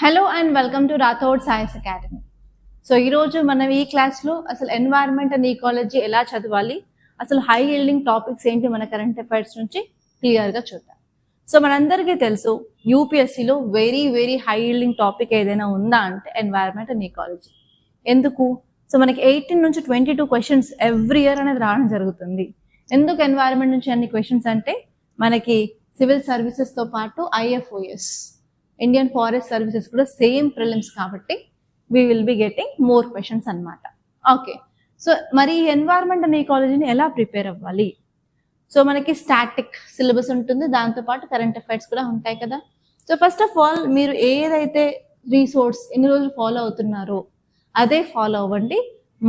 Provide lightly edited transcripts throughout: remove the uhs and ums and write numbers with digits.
Hello and welcome to Rathod science academy. So ఈరోజు మనం ఈ క్లాస్లో అసలు ఎన్వైరన్మెంట్ అండ్ ఈకాలజీ ఎలా చదవాలి, అసలు హై యీల్డింగ్ టాపిక్స్ ఏంటి మన కరెంట్ అఫైర్స్ నుంచి క్లియర్గా చూద్దాం. సో మనందరికీ తెలుసు యూపీఎస్సీలో వెరీ హై యీల్డింగ్ టాపిక్ ఏదైనా ఉందా అంటే ఎన్వైరన్మెంట్ అండ్ ఈకాలజీ. ఎందుకు? సో మనకి 18 నుంచి 22 క్వశ్చన్స్ ఎవ్రీ ఇయర్ అనేది రావడం జరుగుతుంది. ఎందుకు ఎన్వైరన్మెంట్ నుంచి అన్ని క్వశ్చన్స్ అంటే మనకి సివిల్ సర్వీసెస్తో పాటు ఐఎఫ్ఓఎస్ ఇండియన్ ఫారెస్ట్ సర్వీసెస్ కూడా సేమ్ ప్రిలిమ్స్ కాబట్టి we will be getting more questions అనమాట. ఓకే, సో మరి ఎన్వైరన్మెంట్ అండ్ ఈకాలజీని ఎలా ప్రిపేర్ అవ్వాలి? సో మనకి స్టాటిక్ సిలబస్ ఉంటుంది, దాంతోపాటు కరెంట్ అఫైర్స్ కూడా ఉంటాయి కదా. సో ఫస్ట్ ఆఫ్ ఆల్ మీరు ఏదైతే రీసోర్స్ ఎన్ని రోజులు ఫాలో అవుతున్నారో అదే ఫాలో అవ్వండి.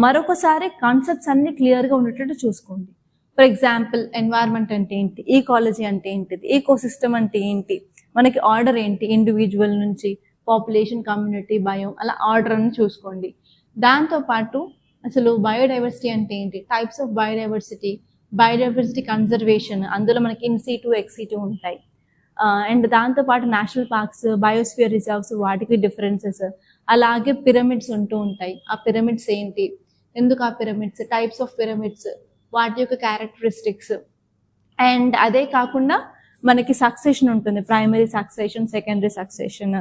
మరొకసారి కాన్సెప్ట్స్ అన్ని క్లియర్గా ఉండేటట్టు చూసుకోండి. ఫర్ ఎగ్జాంపుల్ ఎన్వైరన్మెంట్ అంటే ఏంటి, ఈకాలజీ అంటే ఏంటిది, ఈకోసిస్టమ్ అంటే ఏంటి, మనకి ఆర్డర్ ఏంటి, ఇండివిజువల్ నుంచి పాపులేషన్, కమ్యూనిటీ, బయో, అలా ఆర్డర్ అని చూసుకోండి. దాంతోపాటు అసలు బయోడైవర్సిటీ అంటే ఏంటి, టైప్స్ ఆఫ్ బయోడైవర్సిటీ కన్జర్వేషన్, అందులో మనకి ఇన్సీటు ఎక్సీటు ఉంటాయి. అండ్ దాంతోపాటు నేషనల్ పార్క్స్, బయోస్ఫియర్ రిజర్వ్స్, వాటికి డిఫరెన్సెస్, అలాగే పిరమిడ్స్ ఉంటూ ఉంటాయి. ఆ పిరమిడ్స్ ఏంటి, ఎందుకు ఆ పిరమిడ్స్, టైప్స్ ఆఫ్ పిరమిడ్స్, వాటి యొక్క క్యారెక్టరిస్టిక్స్. అండ్ అదే కాకుండా మనకి సక్సెషన్ ఉంటుంది, primary succession, secondary succession.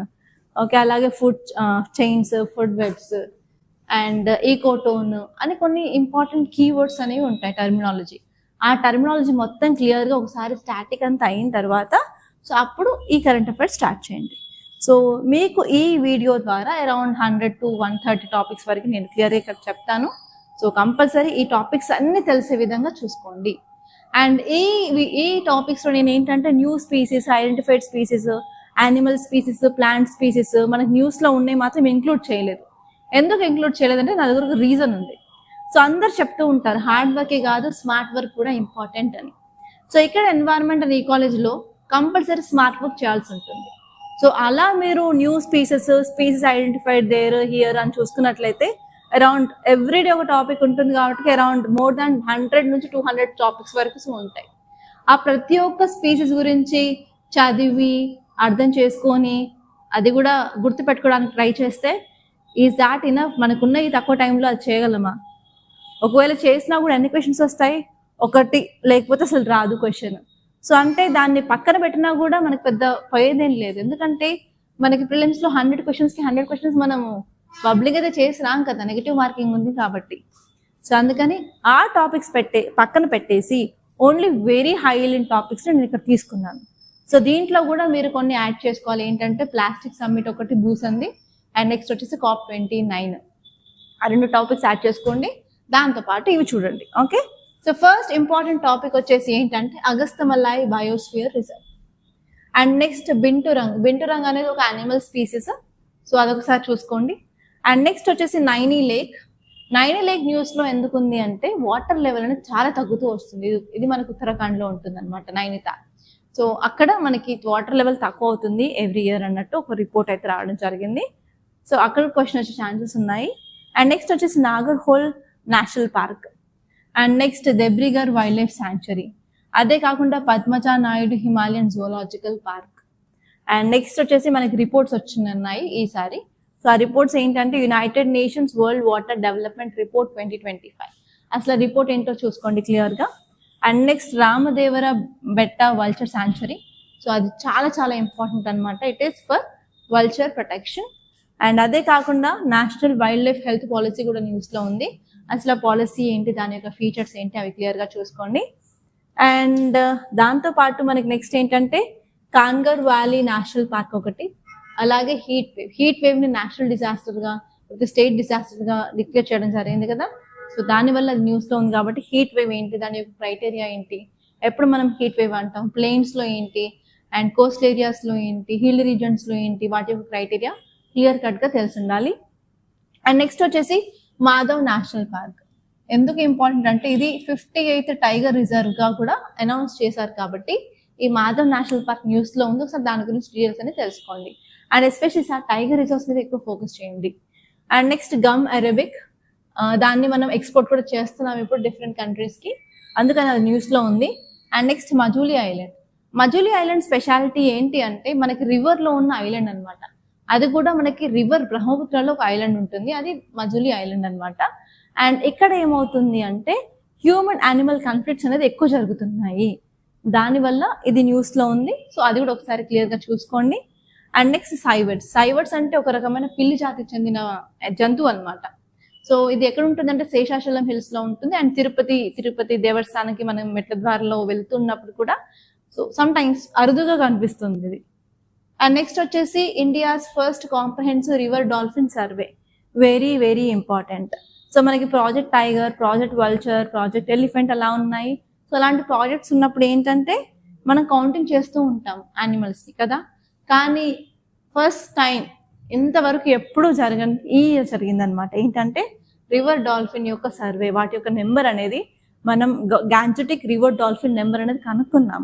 Okay, అలాగే food chains, food webs and ecotone అని కొన్ని ఇంపార్టెంట్ కీవర్డ్స్ అనేవి ఉంటాయి, టర్మినాలజీ. ఆ టర్మినాలజీ మొత్తం క్లియర్గా ఒకసారి స్టాటిక్ అంతా అయిన తర్వాత సో అప్పుడు ఈ కరెంట్ అఫైర్స్ స్టార్ట్ చేయండి. సో మీకు ఈ వీడియో ద్వారా అరౌండ్ 100 to 130 టాపిక్స్ వరకు నేను క్లియర్గా ఇక్కడ చెప్తాను. సో కంపల్సరీ ఈ టాపిక్స్ అన్నీ తెలిసే విధంగా చూసుకోండి. అండ్ ఈ టాపిక్స్లో నేను ఏంటంటే new species, identified species, animal species, plant species మనకి న్యూస్లో ఉన్నాయి మాత్రం ఇంక్లూడ్ చేయలేదు. ఎందుకు ఇంక్లూడ్ చేయలేదంటే నా దగ్గర ఒక రీజన్ ఉంది. సో అందరు చెప్తూ ఉంటారు హార్డ్ వర్కే కాదు స్మార్ట్ వర్క్ కూడా ఇంపార్టెంట్ అని. సో ఇక్కడ ఎన్వైరన్మెంట్ అండ్ ఈకాలజీలో కంపల్సరీ స్మార్ట్ వర్క్ చేయాల్సి ఉంటుంది. సో అలా మీరు new species identified there here అని చూసుకున్నట్లయితే అరౌండ్ ఎవ్రీడే ఒక టాపిక్ ఉంటుంది కాబట్టి అరౌండ్ మోర్ దాన్ 100 నుంచి 200 టాపిక్స్ వరకు ఉంటాయి. ఆ ప్రతి ఒక్క స్పీసీస్ గురించి చదివి అర్థం చేసుకొని అది కూడా గుర్తుపెట్టుకోవడానికి ట్రై చేస్తే ఈజ్ దాట్ ఇనఫ్? మనకున్న ఈ తక్కువ టైంలో అది చేయగలమా? ఒకవేళ చేసినా కూడా ఎన్ని క్వశ్చన్స్ వస్తాయి? ఒకటి, లేకపోతే అసలు రాదు క్వశ్చన్. సో అంటే దాన్ని పక్కన పెట్టినా కూడా మనకు పెద్ద పోయేదేం లేదు. ఎందుకంటే మనకి ప్రిలిమ్స్లో 100 క్వశ్చన్స్కి 100 క్వశ్చన్స్ మనము పబ్లిక్ అయితే చేసి రాం కదా, నెగిటివ్ మార్కింగ్ ఉంది కాబట్టి. సో అందుకని ఆ టాపిక్స్ పక్కన పెట్టేసి only very high yielding topics నేను ఇక్కడ తీసుకున్నాను. సో దీంట్లో కూడా మీరు కొన్ని యాడ్ చేసుకోవాలి. ఏంటంటే ప్లాస్టిక్ సమ్మిట్ ఒకటి బూసంది, అండ్ నెక్స్ట్ వచ్చేసి COP29. ఆ 2 టాపిక్స్ యాడ్ చేసుకోండి. దాంతోపాటు ఇవి చూడండి. Okay, so first important topic వచ్చేసి ఏంటంటే Agasthyamalai biosphere reserve. And next binturong అనేది ఒక యానిమల్ స్పీసీస్. సో అదొకసారి చూసుకోండి. అండ్ నెక్స్ట్ వచ్చేసి నైనీ లేక్ న్యూస్లో ఎందుకు ఉంది అంటే వాటర్ లెవెల్ అనేది చాలా తగ్గుతూ వస్తుంది. ఇది మనకు ఉత్తరాఖండ్లో ఉంటుంది అనమాట, నైనితాల్. సో అక్కడ మనకి వాటర్ లెవెల్ తక్కువ అవుతుంది ఎవ్రీ ఇయర్ అన్నట్టు ఒక రిపోర్ట్ అయితే రావడం జరిగింది. సో అక్కడ క్వశ్చన్ వచ్చే ఛాన్సెస్ ఉన్నాయి. అండ్ నెక్స్ట్ వచ్చేసి Nagarhole national park, and next Debrigarh wildlife sanctuary. అదే కాకుండా Padmaja Naidu Himalayan zoological park. And next వచ్చేసి మనకి రిపోర్ట్స్ వచ్చినాయి ఈసారి. సో ఆ రిపోర్ట్స్ ఏంటంటే United Nations world water development report 2025. అసలు రిపోర్ట్ ఏంటో చూసుకోండి క్లియర్గా. అండ్ నెక్స్ట్ రామదేవర బెట్ట వల్చర్ శాంక్చురీ. సో అది చాలా ఇంపార్టెంట్ అనమాట. It is for vulture protection. And అదే కాకుండా national wild life health policy కూడా న్యూస్లో ఉంది. అసలు ఆ పాలసీ ఏంటి, దాని యొక్క ఫీచర్స్ ఏంటి, అవి క్లియర్గా చూసుకోండి. అండ్ దాంతోపాటు మనకి నెక్స్ట్ ఏంటంటే కాన్గర్ వ్యాలీ నేషనల్ పార్క్ ఒకటి, అలాగే హీట్ వేవ్ని నేషనల్ డిజాస్టర్గా, ఒక స్టేట్ డిజాస్టర్గా డిక్లేర్ చేయడం జరిగింది కదా. సో దానివల్ల అది న్యూస్లో ఉంది కాబట్టి హీట్ వేవ్ ఏంటి, దాని యొక్క క్రైటీరియా ఏంటి, ఎప్పుడు మనం హీట్ వేవ్ అంటాం, ప్లెయిన్స్లో ఏంటి, అండ్ కోస్ట్ ఏరియాస్లో ఏంటి, హిల్ రీజన్స్లో ఏంటి, వాటి యొక్క క్రైటీరియా క్లియర్ కట్గా తెలిసి ఉండాలి. అండ్ నెక్స్ట్ వచ్చేసి మాధవ్ నేషనల్ పార్క్. ఎందుకు ఇంపార్టెంట్ అంటే ఇది 58th టైగర్ రిజర్వ్గా కూడా అనౌన్స్ చేశారు కాబట్టి ఈ మాధవ్ నేషనల్ పార్క్ న్యూస్లో ఉంది. ఒకసారి దాని గురించి డీటెయిల్స్ అని తెలుసుకోండి. And especially sir tiger reserves మీద ఎక్కువ ఫోకస్ చేయండి. అండ్ నెక్స్ట్ గమ్ అరబిక్, దాన్ని మనం ఎక్స్పోర్ట్ కూడా చేస్తున్నాం ఇప్పుడు డిఫరెంట్ కంట్రీస్కి, అందుకని అది న్యూస్లో ఉంది. And next Majuli island speciality ఏంటి అంటే మనకి రివర్లో ఉన్న ఐలాండ్ అనమాట. అది కూడా మనకి రివర్ బ్రహ్మపుత్రలో ఒక ఐలాండ్ ఉంటుంది, అది మజులి ఐలాండ్ అన్నమాట. అండ్ ఇక్కడ ఏమవుతుంది అంటే హ్యూమన్ యానిమల్ కాన్ఫ్లిక్ట్స్ అనేది ఎక్కువ జరుగుతున్నాయి, దానివల్ల ఇది న్యూస్లో ఉంది. సో అది కూడా ఒకసారి క్లియర్గా చూసుకోండి. అండ్ నెక్స్ట్ సైవర్డ్స్ అంటే ఒక రకమైన పిల్లి జాతికి చెందిన జంతువు అనమాట. సో ఇది ఎక్కడ ఉంటుంది అంటే శేషాచలం హిల్స్ లో ఉంటుంది. అండ్ తిరుపతి దేవస్థానానికి మనం మెట్ల ద్వారంలో వెళ్తున్నప్పుడు కూడా సో సమ్ టైమ్స్ అరుదుగా కనిపిస్తుంది ఇది. అండ్ నెక్స్ట్ వచ్చేసి India's first comprehensive river dolphin survey, very very important. So మనకి project tiger, project vulture, project elephant అలా ఉన్నాయి. సో అలాంటి ప్రాజెక్ట్స్ ఉన్నప్పుడు ఏంటంటే మనం కౌంటింగ్ చేస్తూ ఉంటాం యానిమల్స్కి కదా, కానీ ఫస్ట్ టైం ఇంతవరకు ఎప్పుడూ ఈ ఇయర్ జరిగిందనమాట. ఏంటంటే రివర్ డాల్ఫిన్ యొక్క సర్వే, వాటి యొక్క నెంబర్ అనేది మనం గాంజెటిక్ రివర్ డాల్ఫిన్ నెంబర్ అనేది కనుక్కున్నాం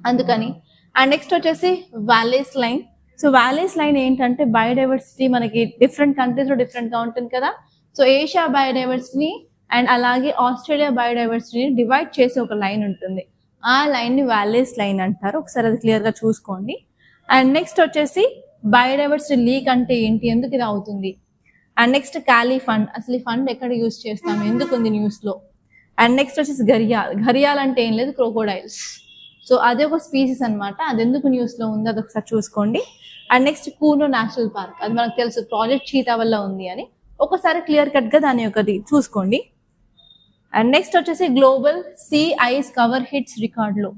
అందుకని. అండ్ నెక్స్ట్ వచ్చేసి valleys line. So valleys line ఏంటంటే బయోడైవర్సిటీ మనకి డిఫరెంట్ కంట్రీస్లో డిఫరెంట్గా ఉంటుంది కదా. సో ఏషియా బయోడైవర్సిటీని అండ్ అలాగే ఆస్ట్రేలియా బయోడైవర్సిటీని డివైడ్ చేసి ఒక లైన్ ఉంటుంది, ఆ లైన్ని వ్యాలీస్ లైన్ అంటారు. ఒకసారి అది క్లియర్గా చూసుకోండి. అండ్ నెక్స్ట్ వచ్చేసి బయోడైవర్సిటీ లీక్ అంటే ఏంటి, ఎందుకు ఇది అవుతుంది. అండ్ నెక్స్ట్ క్యాలీ ఫండ్, అసలు ఈ ఫండ్ ఎక్కడ యూజ్ చేస్తాం, ఎందుకు ఉంది న్యూస్లో. అండ్ నెక్స్ట్ వచ్చేసి ఘరియాల్ అంటే ఏం లేదు, క్రోకోడైల్స్. సో అదే ఒక స్పీసీస్ అనమాట, అది ఎందుకు న్యూస్లో ఉంది అది ఒకసారి చూసుకోండి. And next Kuno national park, అది మనకు తెలుసు ప్రాజెక్ట్ చీతా వల్ల ఉంది అని, ఒకసారి క్లియర్ కట్గా దాని ఒకటి చూసుకోండి. అండ్ నెక్స్ట్ వచ్చేసి global sea ice cover hits రికార్డులో.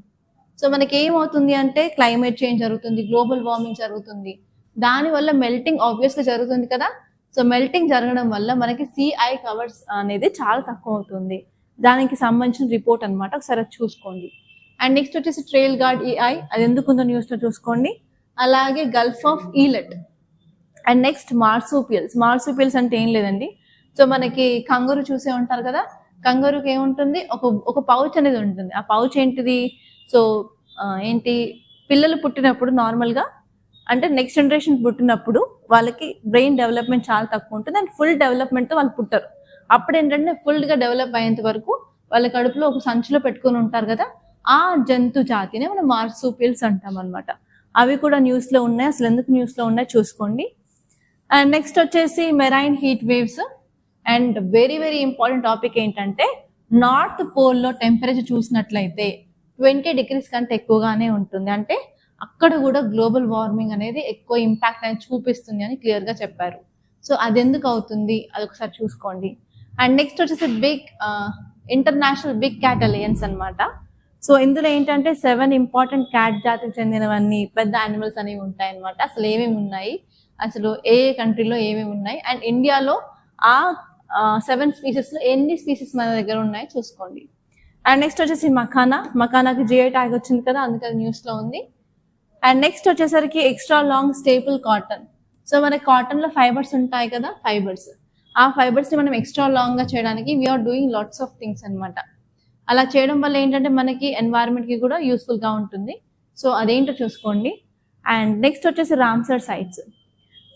సో మనకి ఏమవుతుంది అంటే క్లైమేట్ చేంజ్ జరుగుతుంది, గ్లోబల్ వార్మింగ్ జరుగుతుంది, దానివల్ల మెల్టింగ్ ఆబ్వియస్గా జరుగుతుంది కదా. సో మెల్టింగ్ జరగడం వల్ల మనకి సీ ఐ కవర్స్ అనేది చాలా తక్కువ అవుతుంది, దానికి సంబంధించిన రిపోర్ట్ అనమాట, ఒకసారి చూసుకోండి. అండ్ నెక్స్ట్ వచ్చేసి ట్రైల్ గార్డ్ ఏఐ, అది ఎందుకుందో న్యూస్లో చూసుకోండి. అలాగే gulf of Eilat. And next marsupials అంటే ఏం లేదండి, సో మనకి కంగారు చూసే ఉంటారు కదా, కంగారుకి ఏముంటుంది, ఒక పౌచ్ అనేది ఉంటుంది. ఆ పౌచ్ ఏంటిది, సో ఏంటి పిల్లలు పుట్టినప్పుడు నార్మల్గా అంటే నెక్స్ట్ జనరేషన్ పుట్టినప్పుడు వాళ్ళకి బ్రెయిన్ డెవలప్మెంట్ చాలా తక్కువ ఉంటుంది అండ్ ఫుల్ డెవలప్మెంట్తో వాళ్ళు పుట్టారు. అప్పుడు ఏంటంటే ఫుల్గా డెవలప్ అయ్యేంత వరకు వాళ్ళ కడుపులో ఒక సంచిలో పెట్టుకొని ఉంటారు కదా, ఆ జంతు జాతినే మనం మార్సుపియల్స్ అంటాం అనమాట. అవి కూడా న్యూస్లో ఉన్నాయి, అసలు ఎందుకు న్యూస్లో ఉన్నాయి చూసుకోండి. అండ్ నెక్స్ట్ వచ్చేసి marine heat waves. And very very important topic ఏంటంటే నార్త్ పోల్లో టెంపరేచర్ చూసినట్లయితే 20 degrees కంటే ఎక్కువగానే ఉంటుంది, అంటే అక్కడ కూడా గ్లోబల్ వార్మింగ్ అనేది ఎక్కువ ఇంపాక్ట్ అనేది చూపిస్తుంది అని క్లియర్గా చెప్పారు. సో అది ఎందుకు అవుతుంది అది ఒకసారి చూసుకోండి. అండ్ నెక్స్ట్ వచ్చేసి ఇంటర్నేషనల్ బిగ్ క్యాట్ అలయన్స్ అనమాట. సో ఇందులో ఏంటంటే 7 ఇంపార్టెంట్ క్యాట్ జాతికి చెందినవన్నీ పెద్ద యానిమల్స్ అనేవి ఉంటాయి అనమాట. అసలు ఏమేమి ఉన్నాయి, అసలు ఏ కంట్రీలో ఏమేమి ఉన్నాయి, అండ్ ఇండియాలో ఆ 7 స్పీసెస్లో ఎన్ని స్పీసెస్ మన దగ్గర ఉన్నాయి చూసుకోండి. అండ్ నెక్స్ట్ వచ్చేసి మకానాకి జిఐ ట్యాగ్ వచ్చింది కదా, అందుకని న్యూస్లో ఉంది. అండ్ నెక్స్ట్ వచ్చేసరికి extra long staple cotton. So మనకి కాటన్లో ఫైబర్స్ ఉంటాయి కదా, ఆ ఫైబర్స్ని మనం ఎక్స్ట్రా లాంగ్గా చేయడానికి we are doing lots of things అనమాట. అలా చేయడం వల్ల ఏంటంటే మనకి ఎన్వైరన్మెంట్కి కూడా యూస్ఫుల్గా ఉంటుంది. సో అదేంటో చూసుకోండి. అండ్ నెక్స్ట్ వచ్చేసి రామ్సర్ సైట్స్.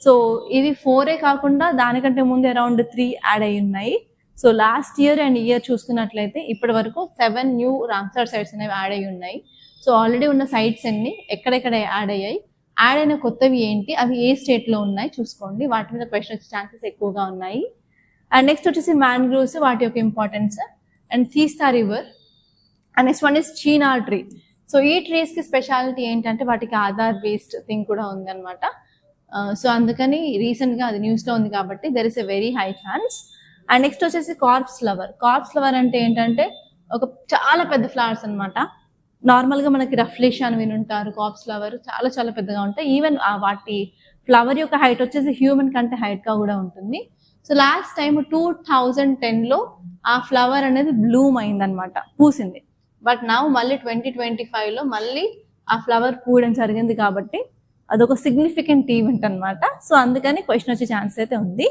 సో ఇది 4 కాకుండా దానికంటే ముందు అరౌండ్ 3 యాడ్ అయి ఉన్నాయి. So last year and year చూసుకున్నట్లయితే ఇప్పటి వరకు 7 న్యూ రామ్సర్ సైట్స్ అనేవి యాడ్ అయ్యి ఉన్నాయి. సో ఆల్రెడీ ఉన్న సైట్స్ అన్ని ఎక్కడెక్కడ యాడ్ అయ్యాయి, యాడ్ అయిన కొత్తవి ఏంటి, అవి ఏ స్టేట్లో ఉన్నాయి చూసుకోండి, వాటి మీద క్వశ్చన్ వచ్చే ఛాన్సెస్ ఎక్కువగా ఉన్నాయి. అండ్ నెక్స్ట్ వచ్చేసి మ్యాంగ్రోవ్స్, వాటి యొక్క importance. And Teesta river. And next one is chinar tree. So ఈ ట్రీస్కి స్పెషాలిటీ ఏంటంటే వాటికి ఆధార్ బేస్డ్ థింగ్ కూడా ఉంది అనమాట. సో అందుకని రీసెంట్గా అది న్యూస్లో ఉంది కాబట్టి there is a very high chance. And next వచ్చేసి కార్ప్స్ ఫ్లవర్ అంటే ఏంటంటే ఒక చాలా పెద్ద ఫ్లవర్స్ అనమాట. నార్మల్గా మనకి రఫ్లిష్ అని వినుంటారు, కార్ప్స్ ఫ్లవర్ చాలా చాలా పెద్దగా ఉంటాయి. ఈవెన్ వాటి ఫ్లవర్ యొక్క హైట్ వచ్చేసి హ్యూమన్ కంటే హైట్గా కూడా ఉంటుంది. సో లాస్ట్ టైం 2010లో ఆ ఫ్లవర్ అనేది బ్లూమ్ అయిందనమాట, పూసింది. బట్ నా మళ్ళీ 2025లో మళ్ళీ ఆ ఫ్లవర్ పూయడం జరిగింది కాబట్టి అదొక సిగ్నిఫికెంట్ ఈవెంట్ అనమాట. సో అందుకని క్వశ్చన్ వచ్చే ఛాన్స్ అయితే ఉంది.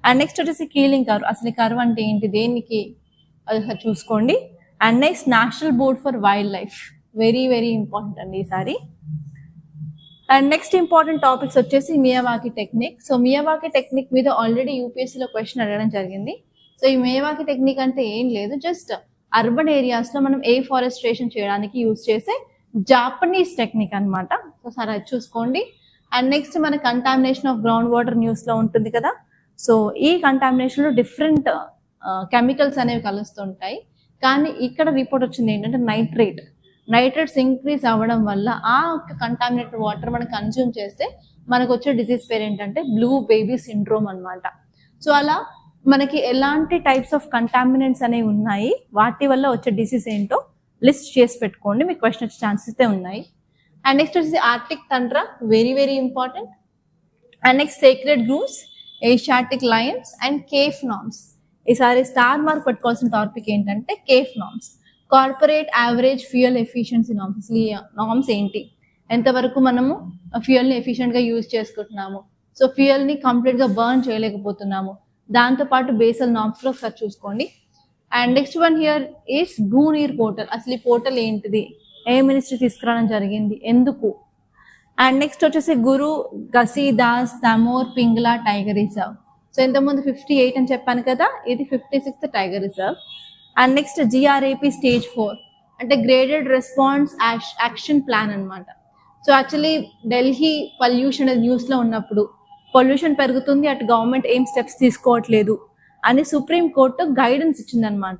అండ్ నెక్స్ట్ వచ్చేసి కీలింగ్ కర్వ్. అసలు ఈ కర్వ్ అంటే ఏంటి, దేనికి, అది చూసుకోండి. And next national board for wild life, very very important అండి ఈసారి. అండ్ నెక్స్ట్ ఇంపార్టెంట్ టాపిక్స్ వచ్చేసి Miyawaki technique. So Miyawaki technique మీద ఆల్రెడీ యూపీఎస్సీలో క్వశ్చన్ అడగడం జరిగింది. సో ఈ మియావాకి టెక్నిక్ అంటే ఏం లేదు, జస్ట్ అర్బన్ ఏరియాస్లో మనం ఫారెస్ట్రేషన్ చేయడానికి యూజ్ చేసే జాపనీస్ టెక్నిక్ అనమాట. సో సరే అది చూసుకోండి. అండ్ నెక్స్ట్ మన కంటామినేషన్ ఆఫ్ గ్రౌండ్ వాటర్ న్యూస్లో ఉంటుంది కదా. సో ఈ కంటామినేషన్లో డిఫరెంట్ కెమికల్స్ అనేవి కలుస్తుంటాయి. కానీ ఇక్కడ రిపోర్ట్ వచ్చింది ఏంటంటే నైట్రేట్స్ ఇంక్రీజ్ అవ్వడం వల్ల ఆ కంటామినేటెడ్ వాటర్ మనం కన్జ్యూమ్ చేస్తే మనకు వచ్చే డిసీజ్ పేరు ఏంటంటే బ్లూ బేబీ సిండ్రోమ్ అనమాట. సో అలా మనకి ఎలాంటి టైప్స్ ఆఫ్ కంటామినెంట్స్ అనేవి ఉన్నాయి, వాటి వల్ల వచ్చే డిసీజ్ ఏంటో లిస్ట్ చేసి పెట్టుకోండి, మీకు క్వశ్చన్ వచ్చే ఛాన్సెస్ అయితే ఉన్నాయి. అండ్ నెక్స్ట్ వచ్చేసి arctic tundra, very very important. And next sacred groves, Asiatic lions and CAFE norms. ఈసారి స్టార్ మార్క్ పెట్టుకోవాల్సిన టాపిక్ ఏంటంటే CAFE norms, corporate average fuel efficiency norms. అసలు ఈ నామ్స్ ఏంటి, ఎంతవరకు మనము ఫ్యూయల్ని ఎఫిషియెంట్గా యూజ్ చేసుకుంటున్నాము, సో ఫ్యూయల్ని కంప్లీట్గా బర్న్ చేయలేకపోతున్నాము, దాంతోపాటు బేసల్ నామ్స్లో ఒకసారి చూసుకోండి. And next one here is Bhuneer portal. అసలు ఈ పోర్టల్ ఏంటిది, ఏ మినిస్ట్రీ తీసుకురావడం జరిగింది, ఎందుకు. అండ్ నెక్స్ట్ వచ్చేసి Guru Ghasidas Tamor Pingla tiger reserve. So ఇంతకుముందు 58 అని చెప్పాను కదా, ఇది 56th tiger reserve. And next GRAP stage 4 అంటే గ్రేడెడ్ రెస్పాన్స్ యాక్షన్ ప్లాన్ అనమాట. సో యాక్చువల్లీ ఢిల్లీ పొల్యూషన్ న్యూస్లో ఉన్నప్పుడు పొల్యూషన్ పెరుగుతుంది, అటు గవర్నమెంట్ ఏం స్టెప్స్ తీసుకోవట్లేదు అని సుప్రీం కోర్టు గైడెన్స్ ఇచ్చిందనమాట.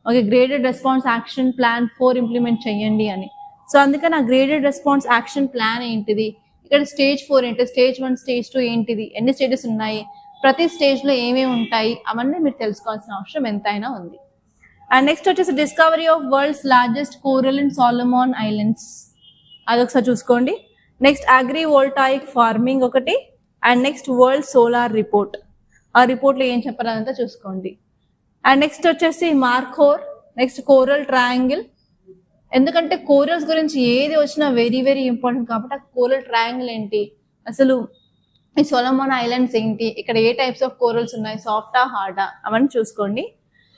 Okay, graded response action plan 4 implement చేయండి అని. సో అందుకని ఆ గ్రేడెడ్ రెస్పాన్స్ యాక్షన్ ప్లాన్ ఏంటిది, ఇక్కడ స్టేజ్ 4 ఏంటి, స్టేజ్ 1 స్టేజ్ 2 ఏంటిది, ఎన్ని స్టేజెస్ ఉన్నాయి, ప్రతి స్టేజ్లో ఏమేమి ఉంటాయి, అవన్నీ మీరు తెలుసుకోవాల్సిన అవసరం ఎంతైనా ఉంది. అండ్ నెక్స్ట్ వచ్చేసి discovery of world's largest coral in Solomon Islands, అదొకసారి చూసుకోండి. నెక్స్ట్ అగ్రి వోల్టాయిక్ ఫార్మింగ్ ఒకటి. And next world solar report, ఆ రిపోర్ట్లో ఏం చెప్పాలంతా చూసుకోండి. అండ్ నెక్స్ట్ వచ్చేసి మార్కోర్, నెక్స్ట్ కోరల్ ట్రయాంగిల్. ఎందుకంటే కోరల్స్ గురించి ఏది వచ్చినా వెరీ వెరీ ఇంపార్టెంట్ కాబట్టి ఆ కోరల్ ట్రయాంగిల్ ఏంటి, అసలు ఈ సోలమన్ ఐలాండ్స్ ఏంటి, ఇక్కడ ఏ టైప్స్ ఆఫ్ కోరల్స్ ఉన్నాయి, సాఫ్టా హార్డా, అవన్నీ చూసుకోండి.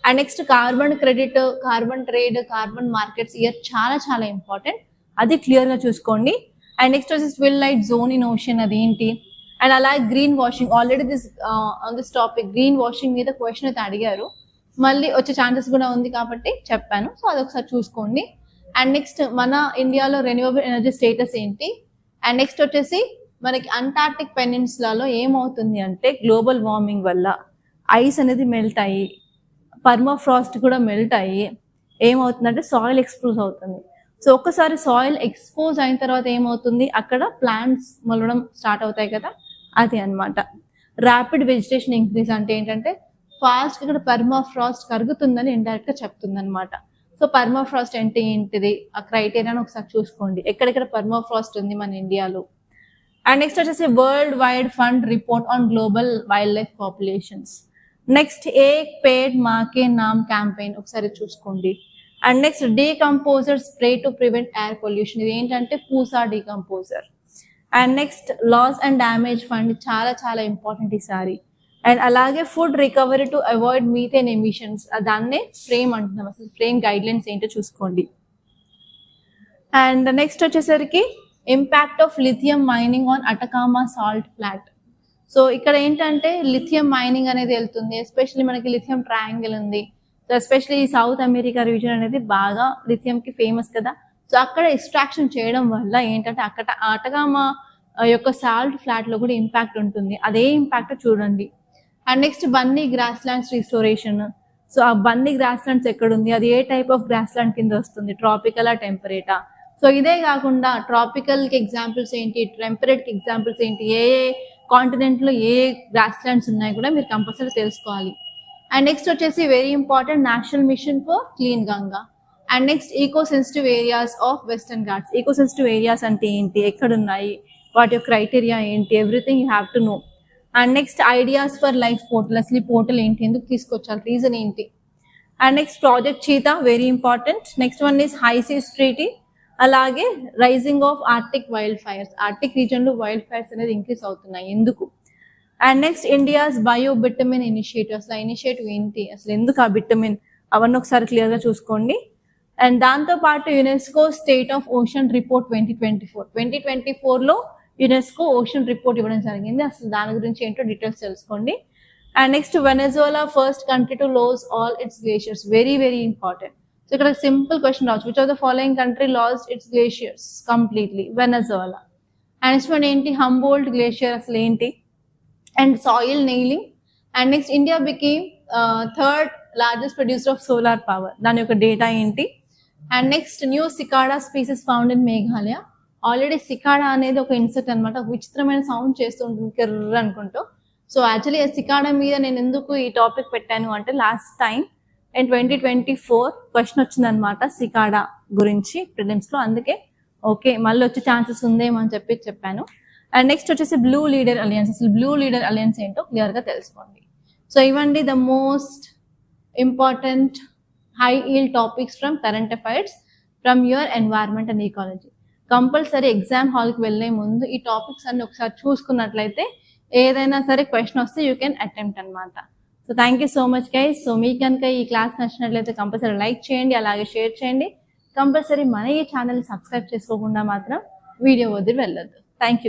And next carbon credit, carbon trade, carbon markets year చాలా చాలా ఇంపార్టెంట్, అది క్లియర్గా చూసుకోండి. అండ్ నెక్స్ట్ వచ్చేసి ట్విలైట్ జోన్ ఇన్ ఓషన్, అది ఏంటి. అండ్ అలాగే green washing, already on this topic green washing మీద క్వశ్చన్ అయితే అడిగారు, మళ్ళీ వచ్చే ఛాన్సెస్ కూడా ఉంది కాబట్టి చెప్పాను, సో అదొకసారి చూసుకోండి. అండ్ నెక్స్ట్ మన ఇండియాలో రెన్యూవబుల్ ఎనర్జీ స్టేటస్ ఏంటి. అండ్ నెక్స్ట్ వచ్చేసి మనకి అంటార్టిక్ పెనిన్సులాలో ఏమవుతుంది అంటే గ్లోబల్ వార్మింగ్ వల్ల ఐస్ అనేది మెల్ట్ అయ్యి పర్మాఫ్రాస్ట్ కూడా మెల్ట్ అయ్యి ఏమవుతుందంటే సాయిల్ ఎక్స్పోజ్ అవుతుంది. సో ఒక్కసారి సాయిల్ ఎక్స్పోజ్ అయిన తర్వాత ఏమవుతుంది, అక్కడ ప్లాంట్స్ మొలవడం స్టార్ట్ అవుతాయి కదా, అది అనమాట. ర్యాపిడ్ వెజిటేషన్ ఇంక్రీజ్ అంటే ఏంటంటే ఫాస్ట్ ఇక్కడ పర్మాఫ్రాస్ట్ కరుగుతుందని ఇండైరెక్ట్గా చెప్తుంది అనమాట. సో పర్మాఫ్రాస్ట్ అంటే ఏంటిది, ఆ క్రైటీరియాని ఒకసారి చూసుకోండి, ఎక్కడెక్కడ పర్మాఫ్రాస్ట్ ఉంది మన ఇండియాలో. అండ్ నెక్స్ట్ వచ్చేసి World Wide Fund report on global wildlife populations. Next Ek Ped Maa Ke Naam campaign ఒకసారి చూసుకోండి. And next decomposer spray to prevent air pollution, ఇది ఏంటంటే Pusa decomposer. And next loss and damage fund, చాలా చాలా ఇంపార్టెంట్ ఈసారి. అండ్ అలాగే food recovery to avoid methane emissions, దాన్నే ఫ్రేమ్ అంటున్నాం, అసలు ఫ్రేమ్ గైడ్ లైన్స్ ఏంటో చూసుకోండి. అండ్ నెక్స్ట్ వచ్చేసరికి impact of lithium mining on Atacama salt flat. So ఇక్కడ ఏంటంటే లిథియం మైనింగ్ అనేది వెళ్తుంది, ఎస్పెషల్లీ మనకి లిథియం ట్రయాంగిల్ ఉంది, సో ఎస్పెషల్లీ ఈ సౌత్ అమెరికా రీజన్ అనేది బాగా లిథియంకి ఫేమస్ కదా. సో అక్కడ ఎక్స్ట్రాక్షన్ చేయడం వల్ల ఏంటంటే అక్కడ అటకామా యొక్క సాల్ట్ ఫ్లాట్లో కూడా ఇంపాక్ట్ ఉంటుంది, అదే ఇంపాక్ట్ చూడండి. And next Bunny grass lands restoration. So ఆ బన్నీ గ్రాస్ ల్యాండ్స్ ఎక్కడుంది, అది ఏ టైప్ ఆఫ్ గ్రాస్ ల్యాండ్ కింద వస్తుంది, ట్రాపికలా టెంపరేటా. సో ఇదే కాకుండా ట్రాపికల్కి ఎగ్జాంపుల్స్ ఏంటి, టెంపరేట్కి ఎగ్జాంపుల్స్ ఏంటి, ఏ ఏ కాంటినెంట్లో ఏ గ్రాస్ ల్యాండ్స్ ఉన్నాయి కూడా మీరు కంపల్సరీ తెలుసుకోవాలి. అండ్ నెక్స్ట్ వచ్చేసి very important national mission for clean Ganga. And next eco sensitive areas of Western Ghats. Eco sensitive areas అంటే ఏంటి, ఎక్కడున్నాయి, వాటి యొక్క క్రైటీరియా ఏంటి, everything you have to know. And next ideas for life portal, అసలు ఈ పోర్టల్ ఏంటి, ఎందుకు తీసుకొచ్చారు, రీజన్ ఏంటి. And next project cheetah, very important. Next one is high seas treaty. అలాగే rising of Arctic wildfires, Arctic రీజన్లో wild fires అనేది increase అవుతున్నాయి, ఎందుకు. And next India's bio బిటమిన్ initiative, అసలు ఇనిషియేటివ్ ఏంటి, అసలు ఎందుకు ఆ బిటమిన్, అవన్నీ ఒకసారి క్లియర్గా చూసుకోండి. అండ్ దాంతోపాటు UNESCO state of ocean report 2024లో యునెస్కో ఓషన్ రిపోర్ట్ ఇవ్వడం జరిగింది, అసలు దాని గురించి ఏంటో డీటెయిల్స్ తెలుసుకోండి. And next Venezuela first country to lose all its glaciers, very very important. So ఇక్కడ సింపుల్ క్వశ్చన్ రావచ్చు, which of the following country lost its glaciers completely, Venezuela. And next one ఏంటి, హంబోల్ట్ గ్లేషియర్ అసలు ఏంటి, and soil nailing. And next India became third largest producer of solar power, దాని యొక్క data ఏంటి. And next new cicada species found in Meghalaya. Already cicada అనేది ఒక insect అనమాట, ఒక విచిత్రమైన సౌండ్ చేస్తూ ఉంటుంది కిర్ర అనుకుంటూ. సో యాక్చువల్లీ సికాడా మీద నేను ఎందుకు ఈ టాపిక్ పెట్టాను అంటే లాస్ట్ టైం in 2024 క్వశ్చన్ వచ్చిందనమాట సికాడా గురించి ప్రిలిమ్స్లో, అందుకే ఓకే మళ్ళీ వచ్చే ఛాన్సెస్ ఉందేమో అని చెప్పాను. అండ్ నెక్స్ట్ వచ్చేసి బ్లూ లీడర్ అలయన్స్. అసలు బ్లూ లీడర్ అలయన్స్ ఏంటో క్లియర్గా తెలుసుకోండి. సో ఇవ్వండి the most important high yield topics from current affairs from your environment and ecology. Compulsory exam హాల్కి వెళ్ళే ముందు ఈ టాపిక్స్ అన్ని ఒకసారి చూసుకున్నట్లయితే ఏదైనా సరే క్వశ్చన్ వస్తే యూ కెన్ అటెంప్ట్ అనమాట. So thank you so much guys. So మీకు కనుక ఈ క్లాస్ నచ్చినట్లయితే కంపల్సరీ లైక్ చేయండి, అలాగే షేర్ చేయండి. కంపల్సరీ మన ఈ ఛానల్ సబ్స్క్రైబ్ చేసుకోకుండా మాత్రం వీడియో వదిలి వెళ్ళొద్దు. Thank you.